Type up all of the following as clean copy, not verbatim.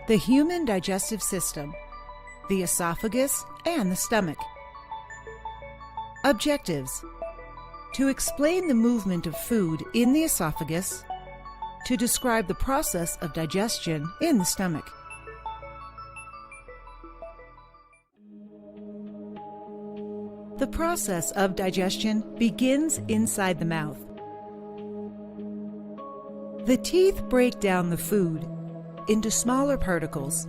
The human digestive system, the esophagus, and the stomach. Objectives: to explain the movement of food in the esophagus, to describe the process of digestion in the stomach. The process of digestion begins inside the mouth. The teeth break down the food into smaller particles.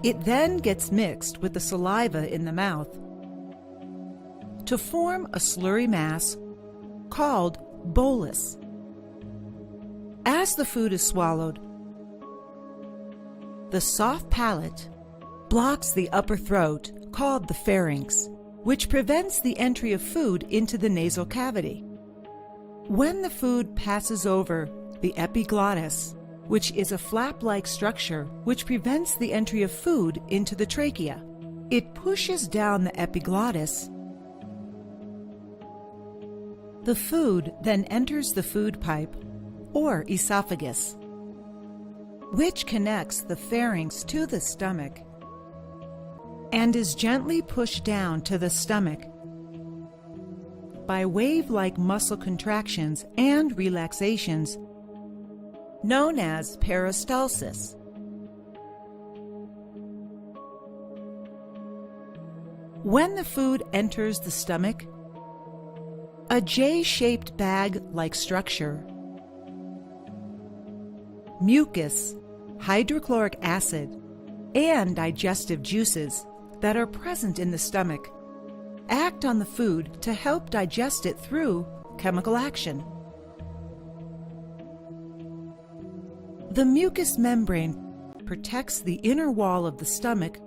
It then gets mixed with the saliva in the mouth to form a slurry mass called bolus. As the food is swallowed, the soft palate blocks the upper throat called the pharynx, which prevents the entry of food into the nasal cavity. When the food passes over the epiglottis, which is a flap-like structure which prevents the entry of food into the trachea, it pushes down the epiglottis. The food then enters the food pipe, or esophagus, which connects the pharynx to the stomach and is gently pushed down to the stomach by wave-like muscle contractions and relaxations known as peristalsis. When the food enters the stomach, a J-shaped bag-like structure, mucus, hydrochloric acid, and digestive juices that are present in the stomach act on the food to help digest it through chemical action. The mucous membrane protects the inner wall of the stomach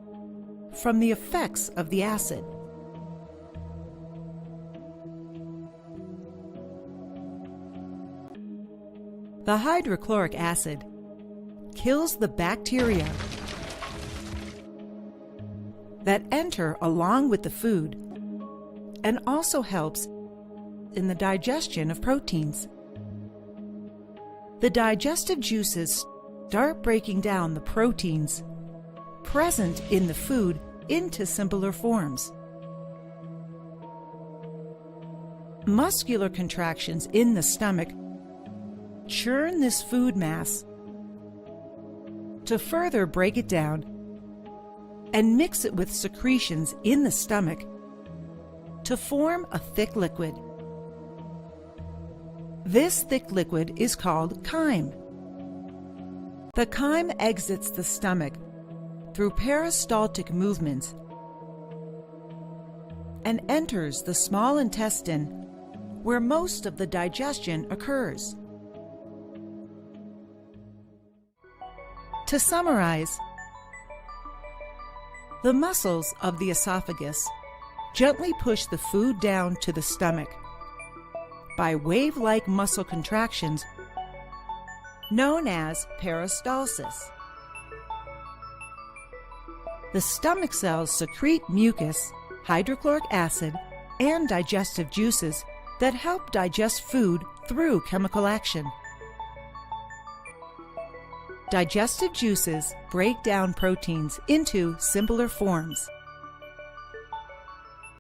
from the effects of the acid. The hydrochloric acid kills the bacteria that enter along with the food and also helps in the digestion of proteins. The digestive juices start breaking down the proteins present in the food into simpler forms. Muscular contractions in the stomach churn this food mass to further break it down and mix it with secretions in the stomach to form a thick liquid. This thick liquid is called chyme. The chyme exits the stomach through peristaltic movements and enters the small intestine where most of the digestion occurs. To summarize, the muscles of the esophagus gently push the food down to the stomach by wave-like muscle contractions known as peristalsis. The stomach cells secrete mucus, hydrochloric acid, and digestive juices that help digest food through chemical action. Digestive juices break down proteins into simpler forms.